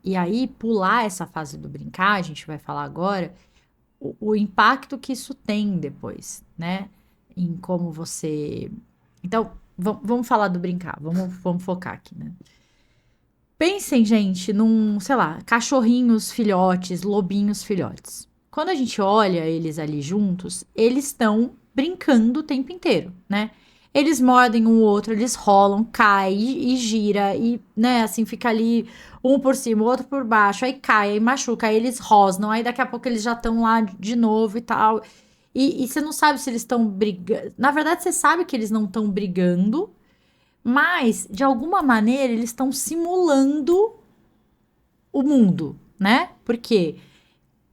E aí, pular essa fase do brincar, a gente vai falar agora, o impacto que isso tem depois, né? Em como você. Então, vamos falar do brincar, vamos focar aqui, né? Pensem, gente, num, sei lá, cachorrinhos filhotes, lobinhos filhotes. Quando a gente olha eles ali juntos, eles estão brincando o tempo inteiro, né? Eles mordem um outro, eles rolam, cai e gira e, né, assim fica ali um por cima, o outro por baixo, aí cai, aí machuca, aí eles rosnam, aí daqui a pouco eles já estão lá de novo e tal. E você não sabe se eles estão brigando. Na verdade, você sabe que eles não estão brigando, mas, de alguma maneira, eles estão simulando o mundo, né? Porque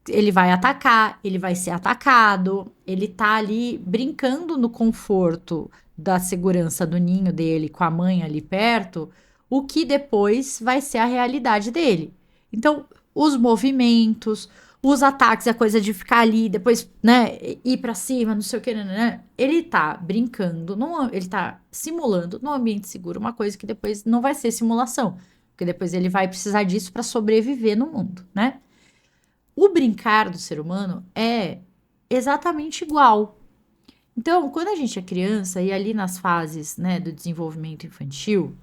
ele vai atacar, ele vai ser atacado, ele tá ali brincando no conforto da segurança do ninho dele com a mãe ali perto, o que depois vai ser a realidade dele. Então, os movimentos, os ataques, a coisa de ficar ali, depois, né, ir pra cima, não sei o que, né? Ele tá brincando, ele tá simulando no ambiente seguro uma coisa que depois não vai ser simulação, porque depois ele vai precisar disso para sobreviver no mundo, né? O brincar do ser humano é exatamente igual. Então, quando a gente é criança e ali nas fases, né, do desenvolvimento infantil,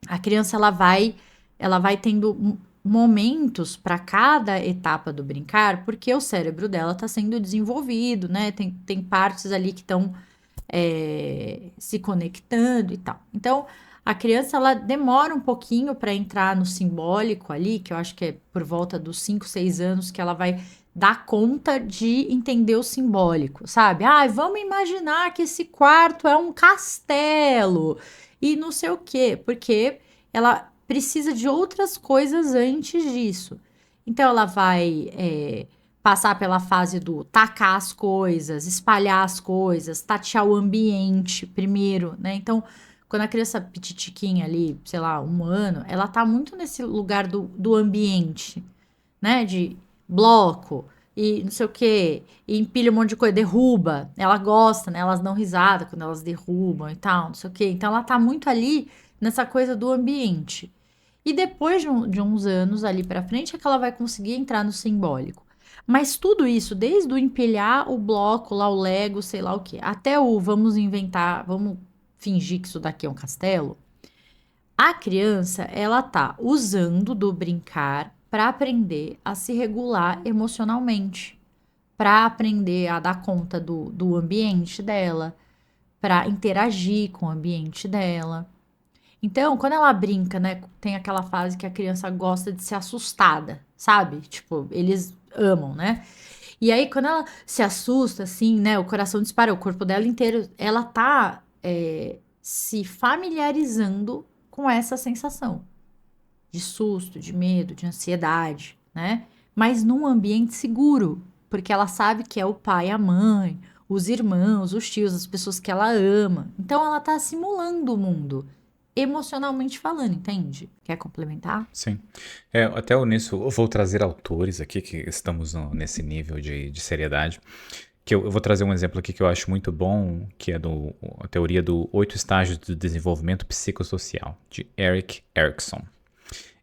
a criança ela vai tendo momentos para cada etapa do brincar, porque o cérebro dela está sendo desenvolvido, né? Tem partes ali que estão se conectando e tal. Então, a criança ela demora um pouquinho para entrar no simbólico ali, que eu acho que é por volta dos 5, 6 anos que ela vai dar conta de entender o simbólico, sabe? Ah, vamos imaginar que esse quarto é um castelo e não sei o quê, porque ela precisa de outras coisas antes disso. Então, ela vai passar pela fase do tacar as coisas, espalhar as coisas, tatear o ambiente primeiro, né? Então, quando a criança pititiquinha ali, sei lá, 1 ano, ela tá muito nesse lugar do ambiente, né? De bloco e não sei o quê, e empilha um monte de coisa, derruba. Ela gosta, né? Elas dão risada quando elas derrubam e tal, não sei o quê. Então, ela tá muito ali nessa coisa do ambiente. E depois de uns anos ali pra frente é que ela vai conseguir entrar no simbólico. Mas tudo isso, desde o empilhar o bloco, lá o Lego, sei lá o quê, até o vamos inventar, vamos fingir que isso daqui é um castelo, a criança, ela tá usando do brincar para aprender a se regular emocionalmente, para aprender a dar conta do ambiente dela, para interagir com o ambiente dela. Então, quando ela brinca, né, tem aquela fase que a criança gosta de ser assustada, sabe? Tipo, eles amam, né? E aí, quando ela se assusta, assim, né, o coração dispara, o corpo dela inteiro, ela tá se familiarizando com essa sensação de susto, de medo, de ansiedade, né? Mas num ambiente seguro, porque ela sabe que é o pai, a mãe, os irmãos, os tios, as pessoas que ela ama. Então ela tá simulando o mundo, emocionalmente falando, entende? Quer complementar? Sim. Até nisso, eu vou trazer autores aqui, que estamos nesse nível de seriedade, que eu vou trazer um exemplo aqui que eu acho muito bom, que é a teoria do 8 estágios do desenvolvimento psicossocial, de Erik Erikson.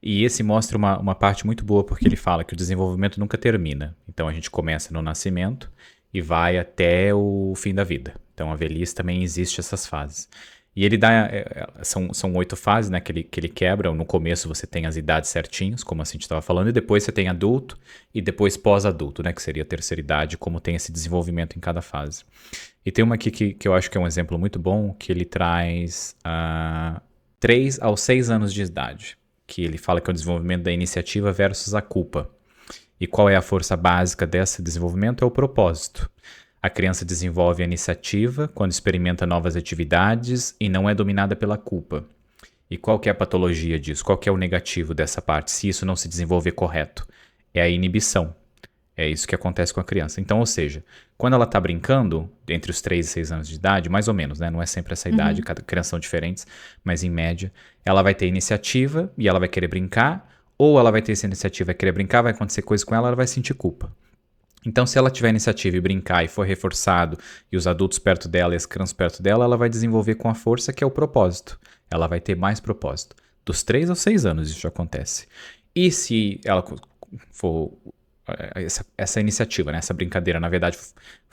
E esse mostra uma parte muito boa, porque ele fala que o desenvolvimento nunca termina. Então a gente começa no nascimento e vai até o fim da vida. Então a velhice também existe essas fases. E ele dá. São 8 fases, né, que ele quebra. No começo você tem as idades certinhos, como a gente estava falando, e depois você tem adulto e depois pós-adulto, né, que seria a terceira idade, como tem esse desenvolvimento em cada fase. E tem uma aqui que eu acho que é um exemplo muito bom, que ele traz 3 aos 6 anos de idade, que ele fala que é o desenvolvimento da iniciativa versus a culpa. E qual é a força básica desse desenvolvimento? É o propósito. A criança desenvolve a iniciativa quando experimenta novas atividades e não é dominada pela culpa. E qual que é a patologia disso? Qual que é o negativo dessa parte, se isso não se desenvolver correto? É a inibição. É isso que acontece com a criança. Então, ou seja, quando ela está brincando, entre os 3 e 6 anos de idade, mais ou menos, né? Não é sempre essa idade, Uhum. cada criança são diferentes, mas em média, ela vai ter iniciativa e ela vai querer brincar, ou ela vai ter essa iniciativa e querer brincar, vai acontecer coisa com ela, ela vai sentir culpa. Então, se ela tiver iniciativa e brincar e for reforçado, e os adultos perto dela e as crianças perto dela, ela vai desenvolver com a força que é o propósito. Ela vai ter mais propósito. Dos 3 aos 6 anos isso acontece. E se ela for essa iniciativa, né, essa brincadeira, na verdade,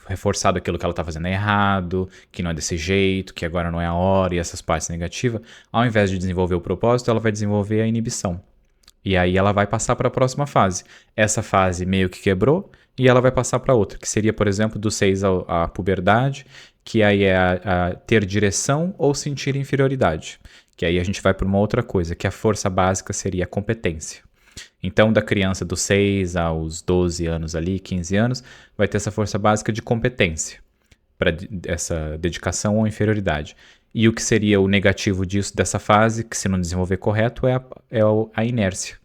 reforçado aquilo que ela tá fazendo é errado, que não é desse jeito, que agora não é a hora, e essas partes negativas, ao invés de desenvolver o propósito, ela vai desenvolver a inibição. E aí ela vai passar para a próxima fase. Essa fase meio que quebrou e ela vai passar para outra, que seria, por exemplo, do 6 à puberdade, que aí é a ter direção ou sentir inferioridade. Que aí a gente vai para uma outra coisa, que a força básica seria a competência. Então, da criança dos 6 aos 12 anos ali, 15 anos, vai ter essa força básica de competência, para essa dedicação ou inferioridade. E o que seria o negativo disso, dessa fase, que se não desenvolver correto, é a inércia.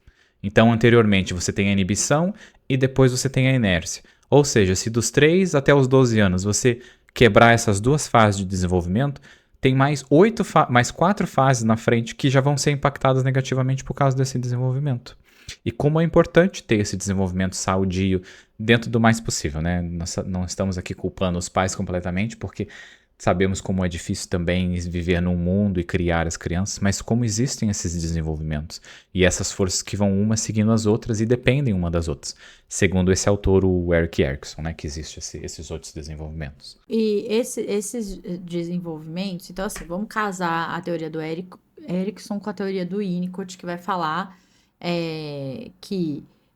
Então, anteriormente, você tem a inibição e depois você tem a inércia. Ou seja, se dos 3 até os 12 anos você quebrar essas duas fases de desenvolvimento, tem mais 4 fases na frente que já vão ser impactadas negativamente por causa desse desenvolvimento. E como é importante ter esse desenvolvimento sadio dentro do mais possível, né? Nós não estamos aqui culpando os pais completamente, porque sabemos como é difícil também viver num mundo e criar as crianças, mas como existem esses desenvolvimentos e essas forças que vão uma seguindo as outras e dependem uma das outras, segundo esse autor, o Erik Erikson, né? Que existe esses outros desenvolvimentos. E esses desenvolvimentos, então assim, vamos casar a teoria do Erikson com a teoria do Winnicott, que vai falar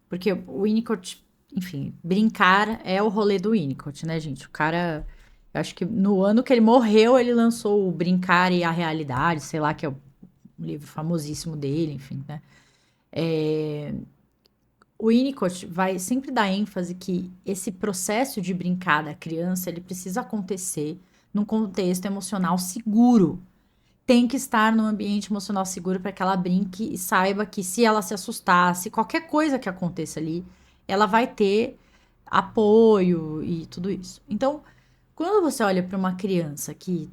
porque o Winnicott, enfim, brincar é o rolê do Winnicott, né, gente? O cara, eu acho que no ano que ele morreu, ele lançou o Brincar e a Realidade, sei lá, que é um livro famosíssimo dele, enfim, né? O Winnicott vai sempre dar ênfase que esse processo de brincar da criança, ele precisa acontecer num contexto emocional seguro. Tem que estar num ambiente emocional seguro para que ela brinque e saiba que se ela se assustar, se qualquer coisa que aconteça ali, ela vai ter apoio e tudo isso. Então, quando você olha para uma criança que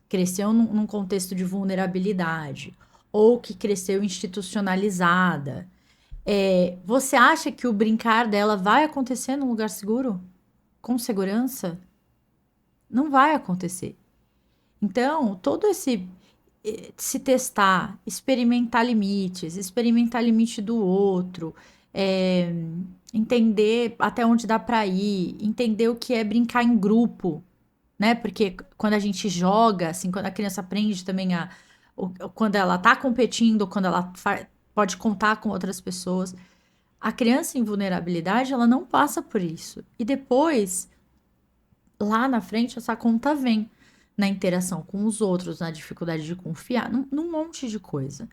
cresceu num contexto de vulnerabilidade ou que cresceu institucionalizada, você acha que o brincar dela vai acontecer num lugar seguro? Com segurança? Não vai acontecer. Então, todo esse se testar, experimentar limite do outro, entender até onde dá para ir, entender o que é brincar em grupo, né? Porque quando a gente joga, assim, quando a criança aprende também quando ela tá competindo, quando ela pode contar com outras pessoas, a criança em vulnerabilidade, ela não passa por isso. E depois, lá na frente, essa conta vem na interação com os outros, na dificuldade de confiar, num monte de coisa.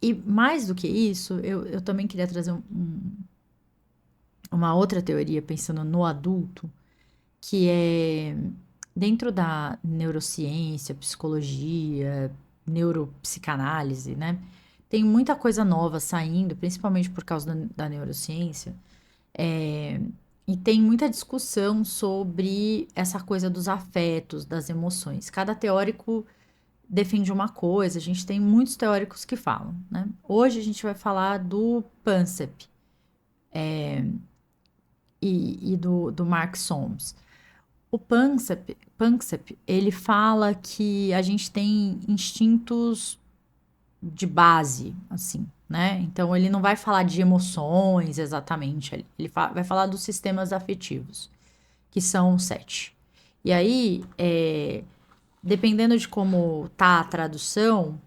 E mais do que isso, eu também queria trazer uma outra teoria, pensando no adulto, que é dentro da neurociência, psicologia, neuropsicanálise, né? Tem muita coisa nova saindo, principalmente por causa da neurociência, e tem muita discussão sobre essa coisa dos afetos, das emoções. Cada teórico defende uma coisa, a gente tem muitos teóricos que falam, né? Hoje a gente vai falar do Pansep e do Mark Solms. O Pansep, ele fala que a gente tem instintos de base, assim, né? Então, ele não vai falar de emoções exatamente, ele vai falar dos sistemas afetivos, que são 7. E aí, dependendo de como tá a tradução,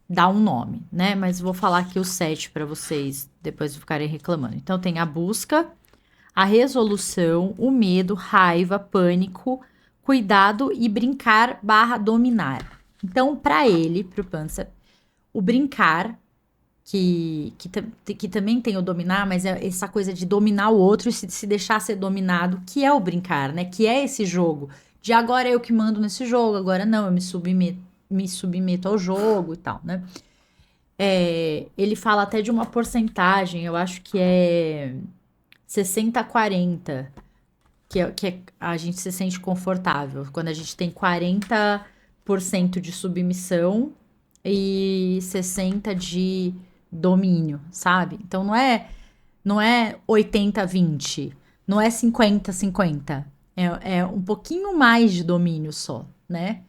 dá um nome, né? Mas vou falar aqui os 7 para vocês depois ficarem reclamando. Então, tem a busca, a resolução, o medo, raiva, pânico, cuidado e brincar/dominar. Então, para ele, pro Panzer, o brincar, que também tem o dominar, mas é essa coisa de dominar o outro e se deixar ser dominado, que é o brincar, né? Que é esse jogo de agora eu que mando nesse jogo, agora não, eu me submeto ao jogo e tal, né? Ele fala até de uma porcentagem, eu acho que é 60-40, que a gente se sente confortável. Quando a gente tem 40% de submissão e 60% de domínio, sabe? Então não é 80-20, não é 50-50. É um pouquinho mais de domínio só, né?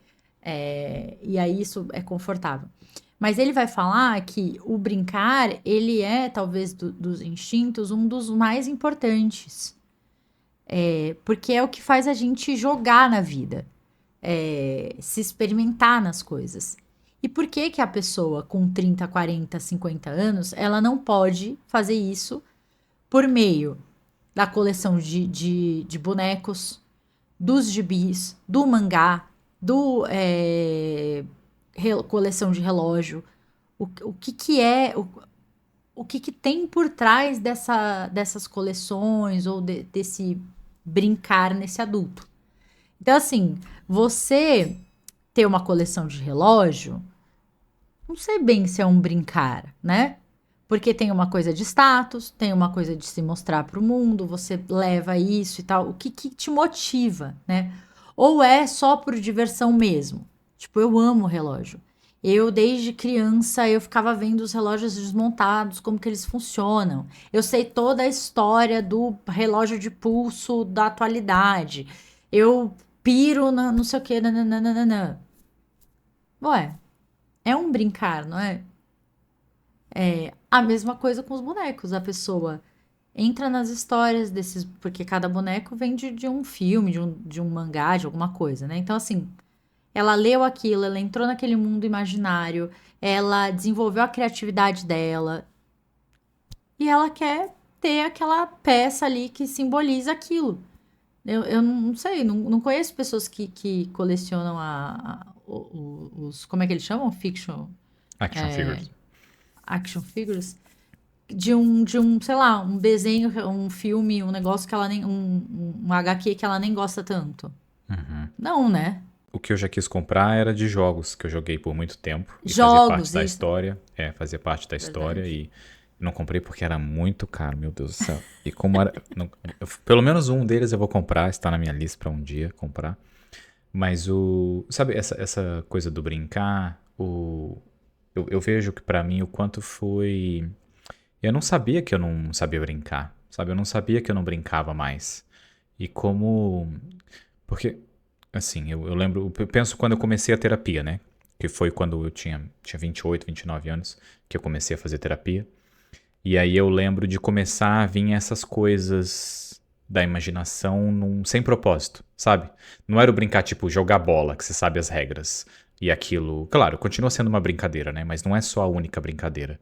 E aí isso é confortável. Mas ele vai falar que o brincar, ele é, talvez, dos instintos, um dos mais importantes. Porque é o que faz a gente jogar na vida, se experimentar nas coisas. E por que que a pessoa com 30, 40, 50 anos, ela não pode fazer isso por meio da coleção de bonecos, dos gibis, do mangá, do coleção de relógio? O que que é, o que que tem por trás dessas coleções ou desse brincar nesse adulto? Então, assim, você ter uma coleção de relógio, não sei bem se é um brincar, né? Porque tem uma coisa de status, tem uma coisa de se mostrar para o mundo, você leva isso e tal. O que que te motiva, né? Ou é só por diversão mesmo? Tipo, eu amo relógio. Eu, desde criança, eu ficava vendo os relógios desmontados, como que eles funcionam. Eu sei toda a história do relógio de pulso da atualidade. Eu piro na não sei o que, nananana. Ué, é um brincar, não é? A mesma coisa com os bonecos. A pessoa entra nas histórias desses. Porque cada boneco vem de um filme, de um mangá, de alguma coisa, né? Então, assim, ela leu aquilo, ela entrou naquele mundo imaginário, ela desenvolveu a criatividade dela e ela quer ter aquela peça ali que simboliza aquilo. Eu não sei, não conheço pessoas que colecionam os. Como é que eles chamam? Fiction. Action figures. Action figures. Sei lá, um desenho, um filme, um negócio que ela nem. Um HQ que ela nem gosta tanto. Não, né? O que eu já quis comprar era de jogos que eu joguei por muito tempo e fazia parte Jogos, da isso. história. Fazia parte da história Verdade. e não comprei porque era muito caro, meu Deus do céu. E como era. Pelo menos um deles eu vou comprar, está na minha lista para um dia comprar. Mas sabe, essa coisa do brincar, eu vejo que pra mim o quanto foi. Eu não sabia que eu não sabia brincar, sabe? Eu não sabia que eu não brincava mais. E como. Porque, assim, eu lembro. Eu penso quando eu comecei a terapia, né? Que foi quando eu tinha 28, 29 anos que eu comecei a fazer terapia. E aí eu lembro de começar a vir essas coisas da imaginação sem propósito, sabe? Não era o brincar tipo jogar bola, que você sabe as regras. E aquilo, claro, continua sendo uma brincadeira, né? Mas não é só a única brincadeira.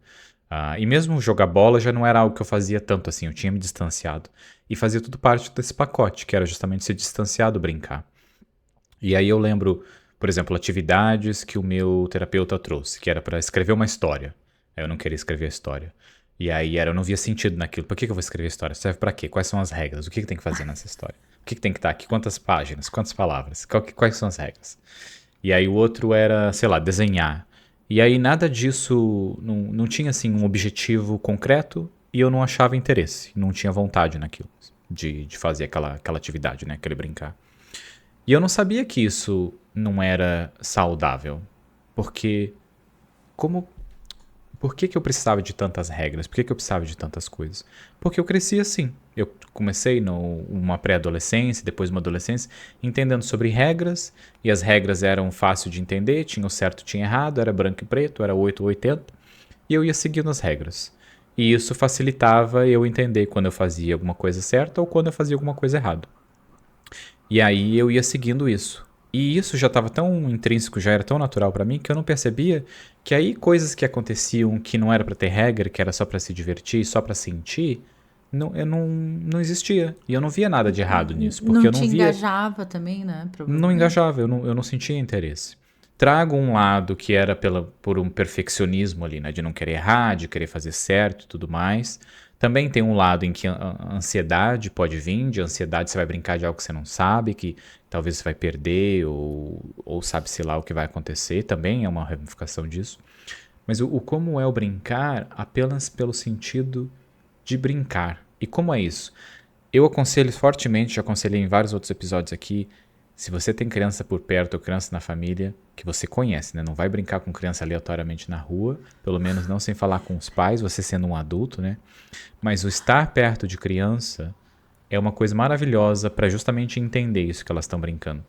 E mesmo jogar bola já não era algo que eu fazia tanto assim, eu tinha me distanciado. E fazia tudo parte desse pacote, que era justamente se distanciar do brincar. E aí eu lembro, por exemplo, atividades que o meu terapeuta trouxe, que era para escrever uma história. Eu não queria escrever a história. E aí eu não via sentido naquilo. Por que eu vou escrever a história? Serve para quê? Quais são as regras? O que tem que fazer nessa história? O que tem que estar aqui? Quantas páginas? Quantas palavras? Quais são as regras? E aí o outro era, sei lá, desenhar. E aí nada disso, não tinha assim um objetivo concreto e eu não achava interesse, não tinha vontade naquilo, de fazer aquela atividade, né, aquele brincar. E eu não sabia que isso não era saudável, porque como por que eu precisava de tantas regras? Por que eu precisava de tantas coisas? Porque eu cresci assim. Eu comecei numa pré-adolescência, depois uma adolescência, entendendo sobre regras, e as regras eram fácil de entender, tinha o certo, tinha errado, era branco e preto, era 8 ou 80, e eu ia seguindo as regras. E isso facilitava eu entender quando eu fazia alguma coisa certa ou quando eu fazia alguma coisa errada. E aí eu ia seguindo isso. E isso já estava tão intrínseco, já era tão natural para mim, que eu não percebia que aí coisas que aconteciam que não era para ter regra, que era só para se divertir, só para sentir, não existia. E eu não via nada de errado nisso, porque Não eu te não via, engajava também, né? não Provavelmente. engajava, eu não sentia interesse. Trago um lado que era por um perfeccionismo ali, né? De não querer errar, de querer fazer certo e tudo mais. Também tem um lado em que a ansiedade pode vir, de ansiedade você vai brincar de algo que você não sabe, que talvez você vai perder, ou sabe-se lá o que vai acontecer, também é uma ramificação disso. Mas o como é o brincar apenas pelo sentido de brincar. E como é isso? Eu aconselho fortemente, já aconselhei em vários outros episódios aqui, se você tem criança por perto ou criança na família, que você conhece, né? Não vai brincar com criança aleatoriamente na rua, pelo menos não sem falar com os pais, você sendo um adulto, né? Mas o estar perto de criança é uma coisa maravilhosa para justamente entender isso que elas estão brincando.